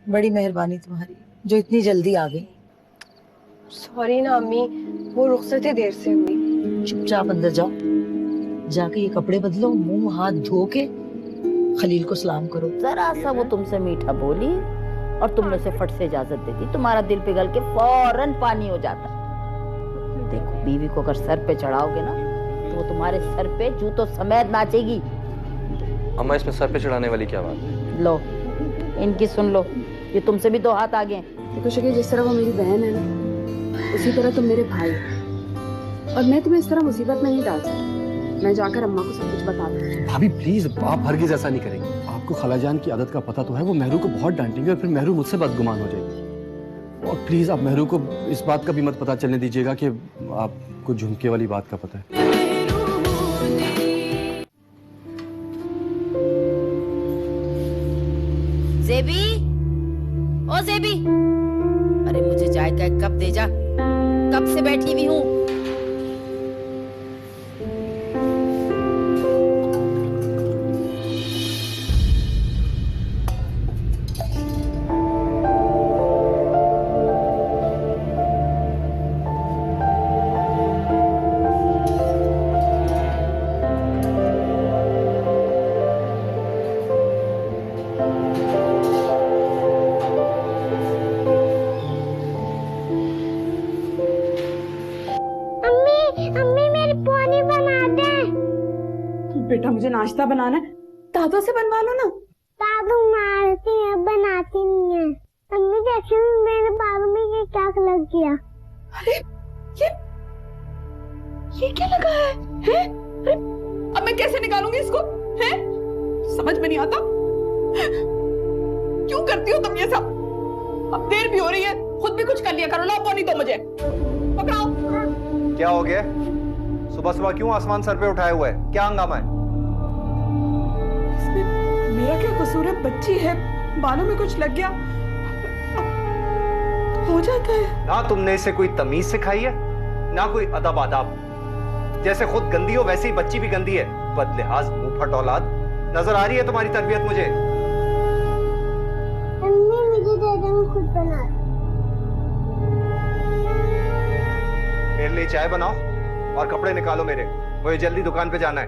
बड़ी मेहरबानी तुम्हारी जो इतनी जल्दी आ गई। सॉरी ना अम्मी, वो रुखसत देर से हुई। चुपचाप अंदर जाओ, जाके ये कपड़े बदलो, मुंह हाथ धो के खलील को सलाम करो। जरा सा वो तुमसे मीठा बोली और तुमने उसे फट से इजाजत दे दी, तुम्हारा दिल पिघल के फौरन पानी हो जाता। देखो, बीवी को अगर सर पे चढ़ाओगे ना तो वो तुम्हारे सर पे जूतों समेत नाचेगी। अम्मा, इसमें सर पे चढ़ाने वाली क्या बात है? लो, इनकी सुन लो, ये तुमसे भी 2 हाथ आगे हैं। देखो शकील, जिस तरह वो मेरी बहन है ना, उसी तरह तुम मेरे भाई हो। और मैं तुम्हें इस तरह मुसीबत में नहीं डाल सकती। मैं जाकर अम्मा को सब कुछ बता दूँ। भाभी प्लीज, आप हरगिज ऐसा नहीं करेंगे। आपको खालाजान की आदत का पता तो है, वो मेहरू को बहुत डांटेंगे और फिर मेहरू मुझसे बदगुमान हो जाएगी। और प्लीज आप मेहरू को इस बात का भी मत पता चलने दीजिएगा कि आपको झुमके वाली बात का पता है। ज़ेबी, ओ ज़ेबी, अरे मुझे चाय का एक कप दे जा, कब से बैठी हुई हूँ। बेटा मुझे नाश्ता बनाना है, दादू से बनवा लो ना। दादू मारती है, बनाती नहीं है। अम्मी देखी मेरे बालों में ये क्या लग गया। अरे ये क्या लगा है? हैं? अरे अब मैं कैसे निकालूंगी इसको? हैं? समझ में नहीं आता। क्यों करती हो तुम ये सब? अब देर भी हो रही है, खुद भी कुछ कर लिया करो। लाओ पानी दो मुझे, पकड़ाओ। क्या हो गया? सुबह सुबह क्यों आसमान सर पे उठाए हुआ है? क्या हंगामा है? मेरा क्या कसूर है? बच्ची है, बालों में कुछ लग गया, हो जाता है। ना तुमने इसे कोई तमीज सिखाई है, ना कोई अदब आदाब। जैसे खुद गंदी हो वैसे ही बच्ची भी गंदी है। बदलिहाज मुंह फट औलाद। नजर आ रही है तुम्हारी तरबियत मुझे? अम्मी मुझे दे दो, मैं खुद बना। मेरे लिए चाय बनाओ और कपड़े निकालो मेरे, मुझे जल्दी दुकान पे जाना है।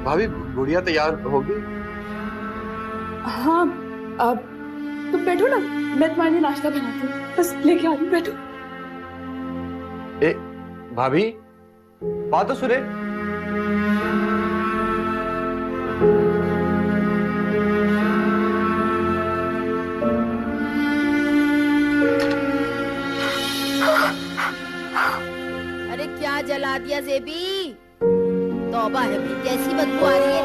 भाभी गुड़िया तैयार होगी? हाँ, अब तुम बैठो ना, मैं तुम्हारे लिए नाश्ता बनाती हूँ। बस लेके आ रही हूँ, बैठो। ए भाभी, बात तो सुने। अरे क्या जला दिया ज़ेबी? तौबा है भी, कैसी बदबू आ रही है।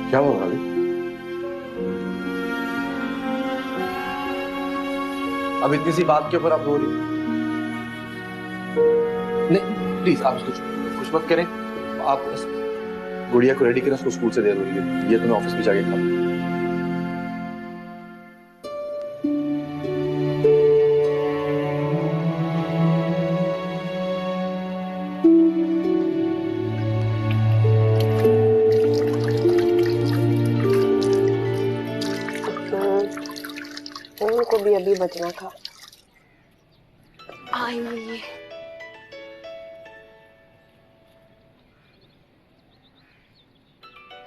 क्या हुआ भाभी? अब इतनी सी बात के ऊपर आप रो रही हो? नहीं प्लीज, आप उसको कुछ मत करें। आप बस गुड़िया को रेडी करें, उसको स्कूल से देर हो रही है। ये तो मैं ऑफिस में जाके खाऊं। उनको भी अभी बचना था। आई हुई है।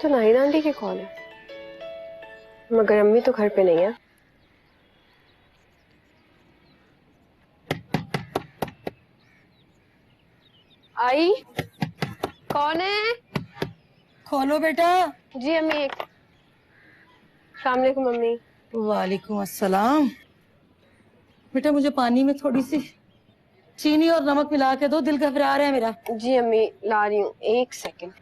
तो नाइन आंटी के कॉल है, मगर अम्मी तो घर पे नहीं है। आई, कौन है? खोलो बेटा। जी अम्मी। अस्सलाम वालेकुम अम्मी। वालेकुम अस्सलाम। बेटा मुझे पानी में थोड़ी सी चीनी और नमक मिला के दो, दिल घबरा रहा है मेरा। जी अम्मी, ला रही हूँ, एक सेकंड।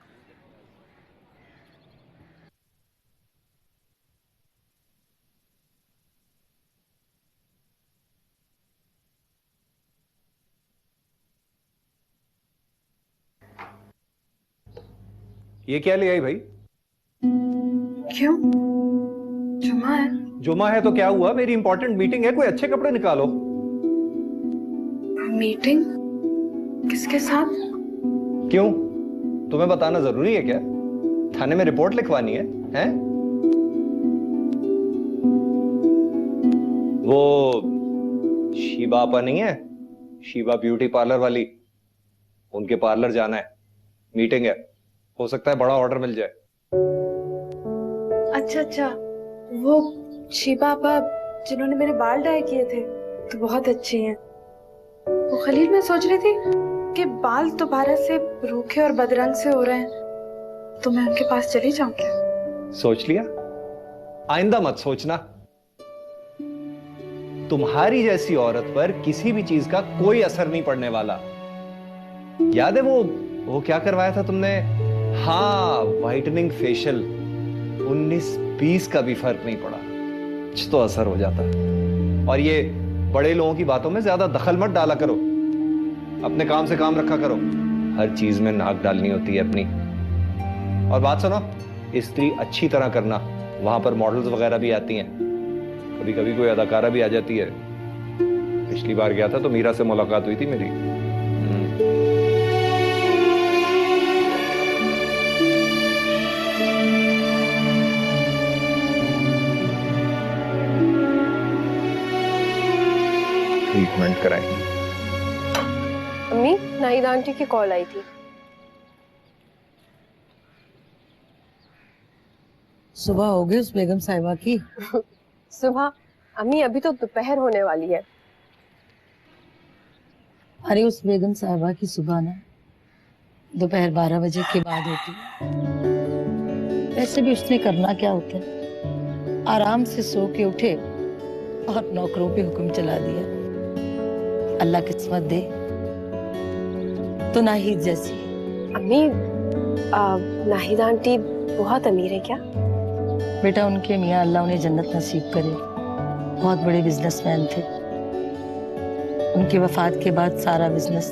ये क्या ले आई भाई? क्यों? जुमा है। जुमा है तो क्या हुआ, मेरी इंपॉर्टेंट मीटिंग है, कोई अच्छे कपड़े निकालो। मीटिंग? किसके साथ? क्यों, तुम्हें बताना जरूरी है क्या? थाने में रिपोर्ट लिखवानी है, हैं? वो शीबा आपा नहीं है, शीबा ब्यूटी पार्लर वाली, उनके पार्लर जाना है, मीटिंग है, हो सकता है बड़ा ऑर्डर मिल जाए। अच्छा, वो शीबा आपा जिन्होंने मेरे बाल डाई किए थे तो बहुत अच्छी हैं। वो खलील, मैं सोच रही थी कि बाल दोबारा से रूखे और बदरंग से हो रहे हैं, तो मैं उनके पास चली जाऊं क्या? सोच लिया? आइंदा मत सोचना। तुम्हारी जैसी औरत पर किसी भी चीज का कोई असर नहीं पड़ने वाला। याद है वो क्या करवाया था तुमने? हाँ, व्हाइटनिंग फेशियल। 19-20 का भी फर्क नहीं पड़ा, कुछ तो असर हो जाता। और ये बड़े लोगों की बातों में ज्यादा दखल मत डाला करो, अपने काम से काम रखा करो। हर चीज में नाक डालनी होती है अपनी। और बात सुनो, इस्त्री अच्छी तरह करना, वहां पर मॉडल्स वगैरह भी आती हैं, कभी कभी कोई अदाकारा भी आ जाती है। पिछली बार गया था तो मीरा से मुलाकात हुई थी मेरी। ट्रीटमेंट कराएंगे। अम्मी, नाहिद आंटी की कॉल आई थी। सुबह हो गई उस बेगम साहिबा की? सुबह? अम्मी अभी तो दोपहर होने वाली है। अरे उस बेगम साहिबा की सुबह ना दोपहर 12 बजे के बाद होती है। वैसे भी उसने करना क्या होता है, आराम से सो के उठे और नौकरों पे हुक्म चला दिया। अल्लाह किस्मत दे तो नाहिद जैसी। अम्मी, नाहिद आंटी बहुत अमीर है क्या? बेटा उनके मियाँ अल्लाह उन्हें जन्नत नसीब करे, बहुत बड़े बिजनेसमैन थे। उनकी वफात के बाद सारा बिजनेस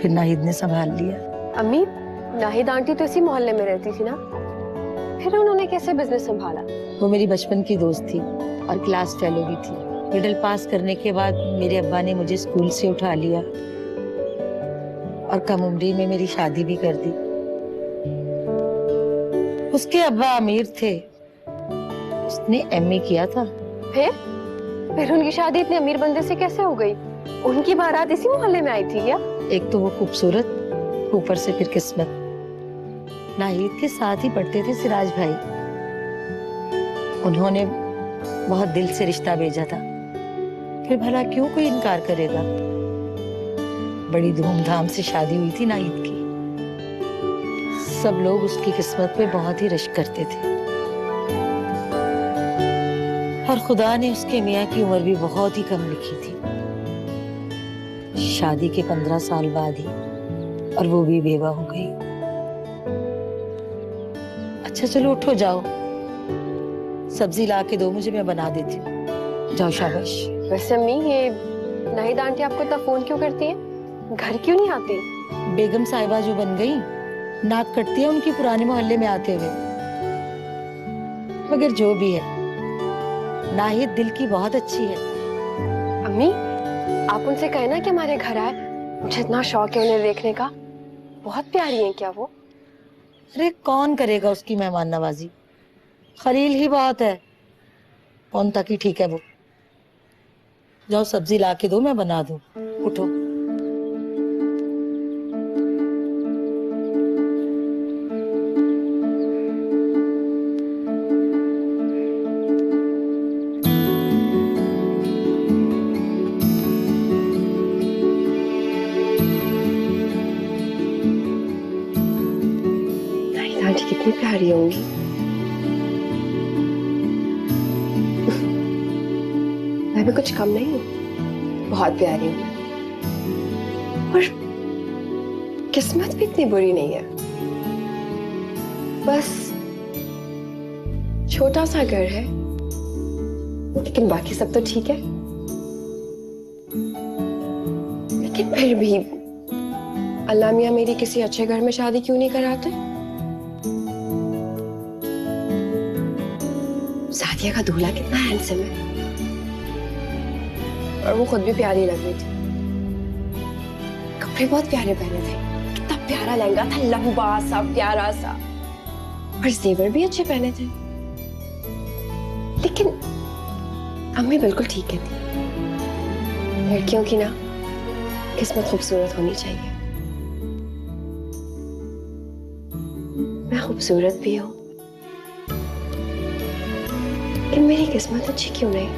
फिर नाहिद ने संभाल लिया। अम्मी, नाहिद आंटी तो इसी मोहल्ले में रहती थी ना, फिर उन्होंने कैसे बिजनेस संभाला? वो मेरी बचपन की दोस्त थी और क्लास फेलो भी थी। मिडिल पास करने के बाद मेरे अब्बा ने मुझे स्कूल से उठा लिया और कम उम्री में मेरी शादी भी कर दी। उसके अब्बा अमीर थे, उसने एमए किया था। फिर उनकी शादी इतने अमीर बंदे से कैसे हो गई? उनकी बारात इसी मोहल्ले में आई थी क्या? एक तो वो खूबसूरत, ऊपर से फिर किस्मत। नाहिद के साथ ही पढ़ते थे सिराज भाई, उन्होंने बहुत दिल से रिश्ता भेजा था, फिर भला क्यों कोई इनकार करेगा। बड़ी धूमधाम से शादी हुई थी नाहिद की। सब लोग उसकी किस्मत पे बहुत ही रश्क करते थे और खुदा ने उसके मियाँ की उम्र भी बहुत ही कम लिखी थी। शादी के 15 साल बाद ही, और वो भी बेवा हो गई। अच्छा चलो उठो, जाओ सब्जी ला के दो मुझे, मैं बना देती हूँ। जाओ शाबाश। वैसे अम्मी, ये नाहिद आंटी आपको इतना फोन क्यों करती है? घर क्यों नहीं आती? बेगम साहिबा जो बन गई, नाक कटती है उनकी पुराने मोहल्ले में आते हुए। मगर जो भी है, नाहिद दिल की बहुत अच्छी है। अम्मी, आप उनसे कहे ना कि हमारे घर आए, मुझे इतना शौक है उन्हें देखने का। बहुत प्यारी हैं क्या वो? अरे कौन करेगा उसकी मेहमान नवाजी, खलील ही बहुत है। कौन तक ही ठीक है वो। जाओ सब्जी ला के दो, मैं बना दूं। उठो। नाहिद आंटी कितनी प्यारी होंगी। मैं भी कुछ कम नहीं हूँ, बहुत प्यारी हूँ। और किस्मत भी इतनी बुरी नहीं है। बस छोटा सा घर है, लेकिन बाकी सब तो ठीक है। लेकिन फिर भी अल्लाह मियां मेरी किसी अच्छे घर में शादी क्यों नहीं कराते? शादी शादिया का दूल्हा कितना हैंडसम है और वो खुद भी प्यारी लग रही थी। कपड़े बहुत प्यारे पहने थे, कितना प्यारा लहंगा था, लंबा सा प्यारा सा, और जेवर भी अच्छे पहने थे। लेकिन अम्मी बिल्कुल ठीक कहती, लड़कियों की ना किस्मत खूबसूरत होनी चाहिए। मैं खूबसूरत भी हूँ, लेकिन मेरी किस्मत अच्छी क्यों नहीं?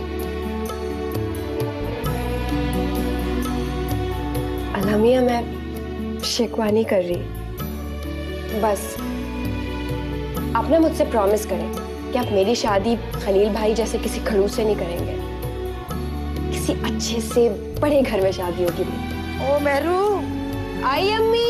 अलामिया, मैं शिकवा नहीं कर रही, बस आप ना मुझसे प्रॉमिस करें कि आप मेरी शादी खलील भाई जैसे किसी खड़ूस से नहीं करेंगे, किसी अच्छे से बड़े घर में शादी होगी। ओ मेरू, आई अम्मी।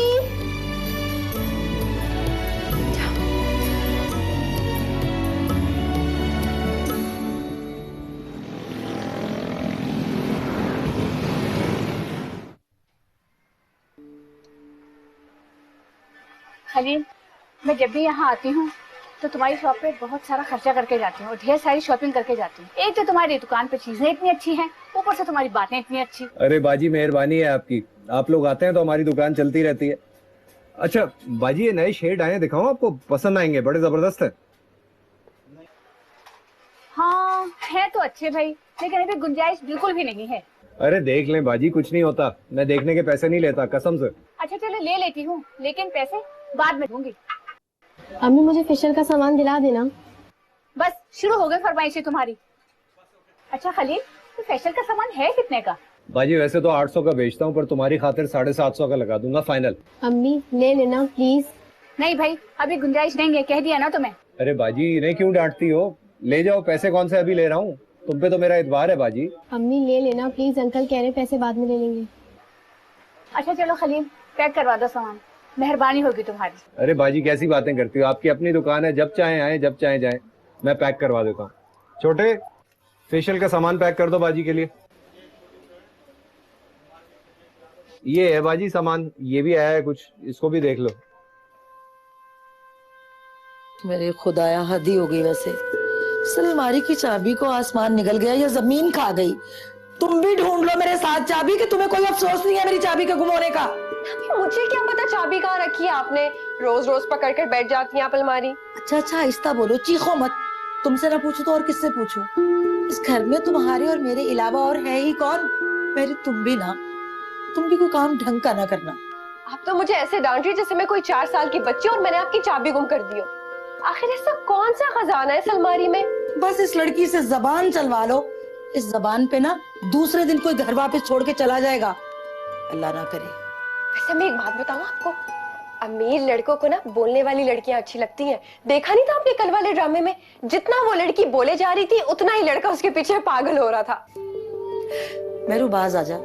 खलील, मैं जब भी यहाँ आती हूँ तो तुम्हारी शॉप पे बहुत सारा खर्चा करके जाती हूँ और ढेर सारी शॉपिंग करके जाती हूँ। एक तो तुम्हारी दुकान पे चीजें इतनी अच्छी हैं, ऊपर से तुम्हारी बातें इतनी अच्छी। अरे बाजी, मेहरबानी है आपकी, आप लोग आते हैं तो हमारी दुकान चलती रहती है। अच्छा बाजी, ये नए शेड आए हैं, दिखाऊं आपको? पसंद आएंगे, बड़े जबरदस्त है। हाँ है तो अच्छे भाई, लेकिन अभी गुंजाइश बिल्कुल भी नहीं है। अरे देख लें बाजी, कुछ नहीं होता, मैं देखने के पैसे नहीं लेता, कसम से। अच्छा चलो ले लेती हूँ, लेकिन पैसे बाद में दूंगी। अम्मी मुझे फेशियल का सामान दिला देना। बस शुरू हो गई फरमाइशें तुम्हारी। अच्छा खलील, तो फेशियल का सामान है कितने का? बाजी वैसे तो 800 का बेचता हूँ, पर तुम्हारी खातिर 750 का लगा दूंगा फाइनल। अम्मी ले लेना प्लीज। नहीं भाई, अभी गुंजाइश नहीं है, कह दिया ना तुम्हें। अरे बाजी, इन्हें क्यों डांटती हो? ले जाओ, पैसे कौन से अभी ले रहा हूँ, तुम पे तो मेरा इतबार है बाजी। अम्मी ले लेना प्लीज, अंकल कह रहे पैसे बाद में ले लेंगे। अच्छा चलो खलील, पैक करवा दो सामान, मेहरबानी होगी तुम्हारी। अरे बाजी कैसी बातें करती हो, आपकी अपनी दुकान है, जब चाहे आए जब चाहे जाए, मैं पैक करवा देता हूँ। छोटे, फेशियल का सामान पैक कर दो बाजी के लिए। ये है बाजी सामान, ये भी आया है कुछ, इसको भी देख लो। मेरे खुदाया, हद ही हो गई वैसे। इस अलमारी की चाबी को आसमान निगल गया या जमीन खा गई। तुम भी ढूंढ लो मेरे साथ चाबी, कि तुम्हें कोई अफसोस नहीं है मेरी चाबी के गुम होने का। मुझे क्या पता चाबी कहाँ रखी है आपने, रोज रोज पकड़ कर बैठ जाती हैं आप अलमारी। अच्छा अच्छा आहिस्ता बोलो, चीखो मत। तुमसे ना पूछू तो और किससे पूछूं? इस घर में तुम्हारे और मेरे अलावा और है ही कौन? मेरी तुम भी ना, तुम भी कोई काम ढंग का ना करना। आप तो मुझे ऐसे डांट रही जैसे मैं कोई 4 साल की बच्ची और मैंने आपकी चाबी गुम कर दी हो। आखिर ऐसा कौन सा खजाना है इस अलमारी में? बस इस लड़की से जबान चलवा लो, इस जबान पे ना दूसरे दिन कोई घर वापस छोड़ के चला जाएगा, अल्लाह ना करे। वैसे मैं एक बात बताऊं आपको, अमीर लड़कों को ना बोलने वाली लड़कियां अच्छी लगती हैं। देखा नहीं था आपने कल वाले ड्रामे में, जितना वो लड़की बोले जा रही थी उतना ही लड़का उसके पीछे पागल हो रहा था। मेरू बाज आजा,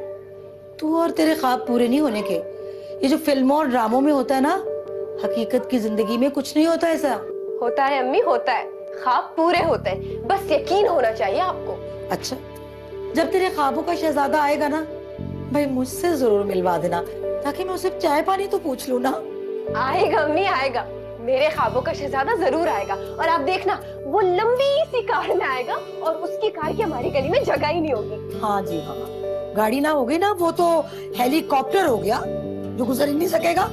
तू और तेरे ख्वाब पूरे नहीं होने के। ये जो फिल्मों और ड्रामों में होता है ना, हकीकत की जिंदगी में कुछ नहीं होता ऐसा। होता है अम्मी, होता है, ख्वाब पूरे होते हैं, बस यकीन होना चाहिए आपको। अच्छा, जब तेरे ख्वाबों का शहजादा आएगा ना भाई, मुझसे जरूर मिलवा देना, ताकि मैं उसे चाय पानी तो पूछ लूं ना। आएगा अम्मी आएगा, मेरे ख्वाबों का शहजादा जरूर आएगा, और आप देखना वो लंबी सी कार में आएगा और उसकी कार की हमारी गली में जगह ही नहीं होगी। हाँ जी हाँ, गाड़ी ना हो गई ना, वो तो हेलीकॉप्टर हो गया जो गुजर ही नहीं सकेगा।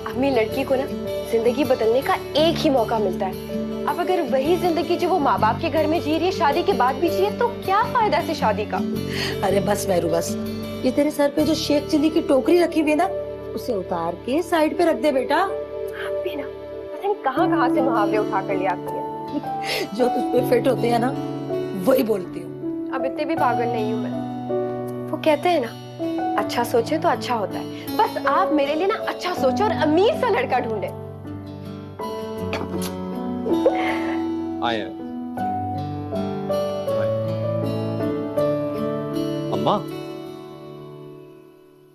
अम्मी लड़की को ना जिंदगी बदलने का एक ही मौका मिलता है। अब अगर वही जिंदगी जो वो माँ बाप के घर में जी रही है शादी के बाद भी जिए, तो क्या फायदा से शादी का? अरे बस मेरू बस, ये तेरे सर पे जो शेख चिली की टोकरी रखी हुई है ना, उसे उतार के साइड पे रख दे बेटा। आप भी ना पता नहीं कहाँ से मुहावरे उठा कर ले आती है। जो तुझ पे फिट होते हैं ना वही बोलती हूँ। अब इतने भी पागल नहीं हूँ मैं। वो कहते हैं ना, अच्छा सोचे तो अच्छा होता है। बस आप मेरे लिए ना अच्छा सोचो और अमीर सा लड़का ढूंढे। आए अम्मा,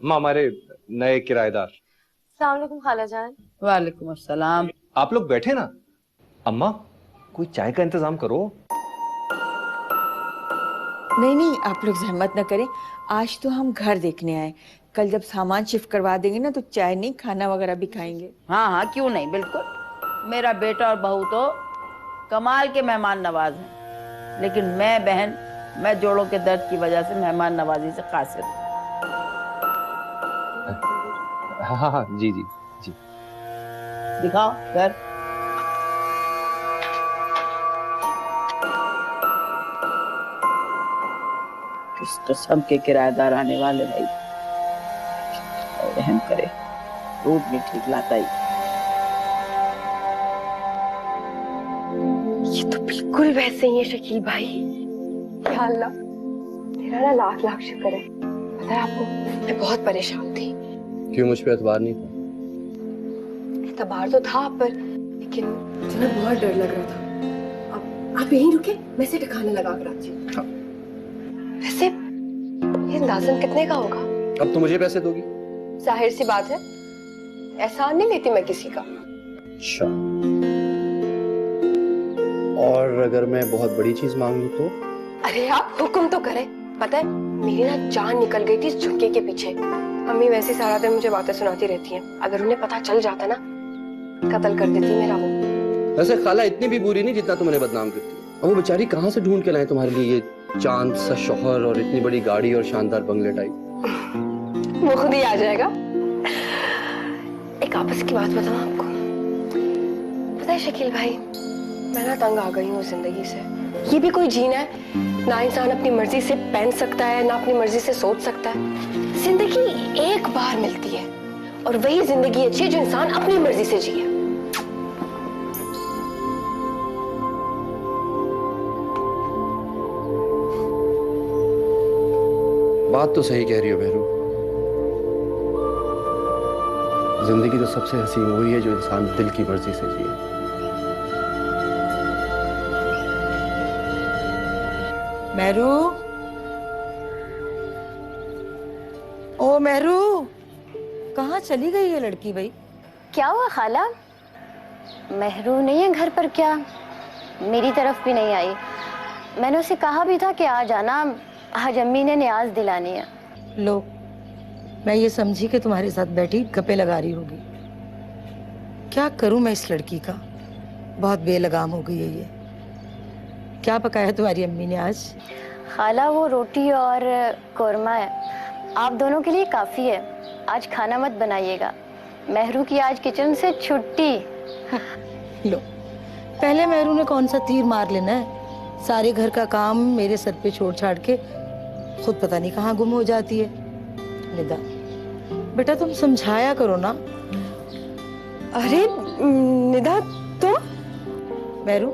अम्मा हमारे नए किराएदार। अस्सलाम वालेकुम खालाजान। वालेकुम अस्सलाम। आप लोग बैठे ना। अम्मा कोई चाय का इंतजाम करो। नहीं नहीं, आप लोग जहमत न करें, आज तो हम घर देखने आए, कल जब सामान शिफ्ट करवा देंगे ना तो चाय नहीं खाना वगैरह भी खाएंगे। हाँ हाँ क्यों नहीं, बिल्कुल। मेरा बेटा और बहू तो कमाल के मेहमान नवाज हैं। लेकिन मैं जोड़ों के दर्द की वजह से मेहमान नवाजी से कासिर हूँ। हाँ हाँ जी जी जी। दिखाओ घर। किस किस्म के किराएदार आने वाले भाई, रहम करे, रूट नहीं ठीक लाता ही। ये तो बिल्कुल वैसे ही है शकील भाई। या अल्लाह, तेरा ना लाख लाख शुक्र है। पता है आपको, मैं बहुत परेशान थी। क्यों, मुझ पे एतबार नहीं था? एतबार तो था आप पर, लेकिन मुझे बहुत डर लग रहा था। आप यहीं रुके, मैं इसे ठिकाने लगा कर आती हूँ। वैसे ये अंदाजन कितने का होगा? अब तो मुझे पैसे दोगी? जाहिर सी बात है, एहसान नहीं लेती मैं किसी का। अच्छा, और अगर मैं बहुत बड़ी चीज मांगूं तो? अरे आप हुक्म तो करें। पता है, मेरी ना जान निकल गई थी इस झुमके के पीछे। अम्मी वैसे सारा दिन मुझे बातें सुनाती रहती हैं। अगर उन्हें पता चल जाता ना, कत्ल कर देती मेरा वो। वैसे खाला इतनी भी बुरी नहीं जितना तुम उन्हें बदनाम करती हो। और वो बेचारी कहाँ से ढूंढ के लाए तुम्हारे लिए ये चांद सा शौहर और इतनी बड़ी गाड़ी और शानदार बंगले टाइप? वो खुद ही आ जाएगा। एक आपस की बात बताऊं आपको? पता है शकील भाई, मैं ना तंग आ गई हूँ जिंदगी से। ये भी कोई जीना है? ना इंसान अपनी मर्जी से पहन सकता है, ना अपनी मर्जी से सोच सकता है। जिंदगी एक बार मिलती है, और वही जिंदगी अच्छी है जो इंसान अपनी मर्जी से जिए। बात तो सही कह रही हो बहरू। जिंदगी तो सबसे हसीन वही है जो इंसान दिल की मर्जी से जिए। मेहरू, ओ मेहरू, कहाँ चली गई ये लड़की भाई? क्या हुआ खाला? मेहरू नहीं है घर पर क्या? मेरी तरफ भी नहीं आई। मैंने उसे कहा भी था कि आ जाना, आज अम्मी ने न्याज दिलानी है। लो, मैं ये समझी कि तुम्हारे साथ बैठी गप्पे लगा रही होगी। क्या करूं मैं इस लड़की का, बहुत बेलगाम हो गई है ये। क्या पकाया तुम्हारी अम्मी ने आज? खाला वो रोटी और कोरमा है, आप दोनों के लिए काफी है। आज खाना मत बनाइएगा, मेहरू की आज किचन से छुट्टी। लो, पहले मेहरू ने कौन सा तीर मार लेना है? सारे घर का काम मेरे सर पे छोड़ छाड़ के खुद पता नहीं कहाँ गुम हो जाती है। निदा, बेटा तुम समझाया करो ना। अरे निदा, तो मेहरू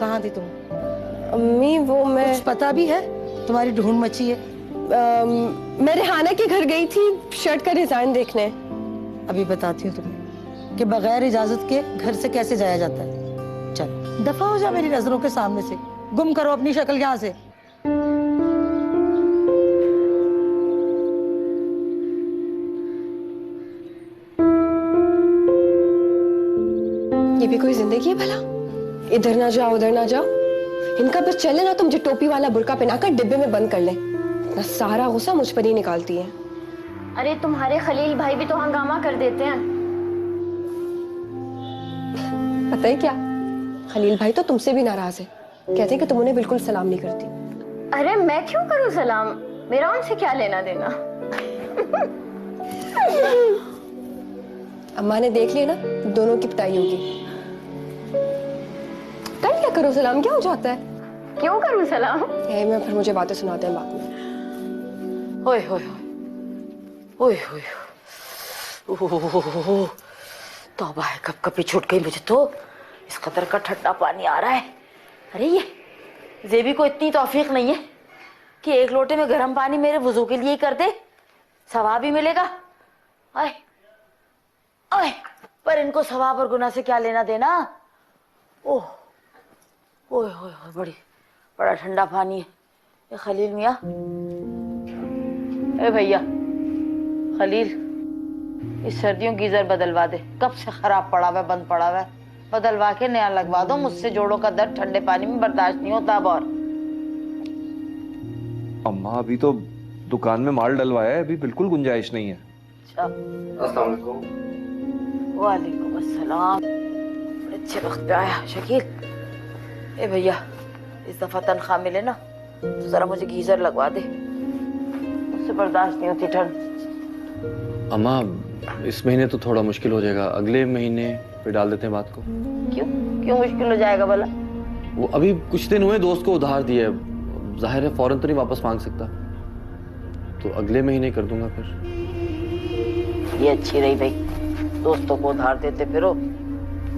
कहाँ थी तुम? अम्मी वो मैं कुछ पता भी है? तुम्हारी ढूंढ मची है। मैं रेहाना के घर गई थी शर्ट का डिजाइन देखने। अभी बताती हूँ तुम्हें कि बगैर इजाजत के घर से कैसे जाया जाता है। चल दफा हो जा मेरी नजरों के सामने से, गुम करो अपनी शक्ल यहाँ से। ये भी कोई जिंदगी है भला? इधर ना जाओ उधर ना जाओ। इनका बस चले ना तो मुझे टोपी वाला बुर्का पहनाकर डिब्बे में बंद कर ले। ना सारा गुस्सा मुझ पर ही निकालती है। अरे तुम्हारे खलील भाई भी तो हंगामा कर देते हैं। पता है क्या, खलील भाई तो तुमसे भी नाराज है। कहते हैं कि तुम उन्हें बिल्कुल सलाम नहीं करती। अरे मैं क्यों करूं सलाम, मेरा उनसे क्या लेना देना। अम्मा ने देख लिया ना, दोनों की पिटाई होगी। कर क्या करो सलाम, क्या हो जाता है? क्यों करूं सलाम? मैं फिर मुझे बातें सुनाते हैं बाद में। ओए होए ओए होए, ओह तौबा है, कब कभी छूट गई मुझे तो। इस कदर का ठंडा पानी आ रहा है। अरे ये जेबी को इतनी तौफीक नहीं है कि एक लोटे में गर्म पानी मेरे वुजू के लिए ही कर दे, सवाब भी मिलेगा। आए आए, पर इनको सवाब और गुनाह से क्या लेना देना। ओह ओए होए, बड़ा ठंडा पानी है ये। खलील मियाँ, ए भैया खलील, इस सर्दियों गीजर बदलवा दे, कब से खराब पड़ा हुआ, बंद पड़ा हुआ, बदलवा के नया लगवा दो। मुझसे जोड़ों का दर्द ठंडे पानी में बर्दाश्त नहीं होता अब। और अम्मा अभी तो दुकान में माल डलवाया है, अभी बिल्कुल गुंजाइश नहीं है। अच्छा, अस्सलाम वालेकुम। वालेकुम अस्सलाम, बड़े अच्छे वक्त पे आया शकील। ए भैया इस दफा तनख्वाह मिले ना तो जरा मुझे गीजर लगवा दे, मुझसे बर्दाश्त नहीं होती ठंड। अम्मा इस महीने तो थोड़ा मुश्किल हो जाएगा, अगले महीने पे डाल देते हैं बात को। क्यों क्यों मुश्किल हो जाएगा भला? वो अभी कुछ दिन हुए दोस्त को उधार दिए, जाहिर है फौरन तो नहीं वापस मांग सकता, तो अगले महीने कर दूंगा फिर। ये अच्छी रही भाई, दोस्तों को उधार देते फिरो,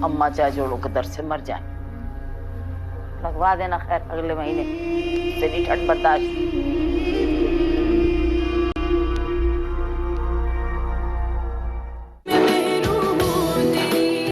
अम्मा चाहे जोड़ों के दर्द से मर जाए। लगवा देना खैर अगले महीने, तेरी ठंड बर्दाश्त।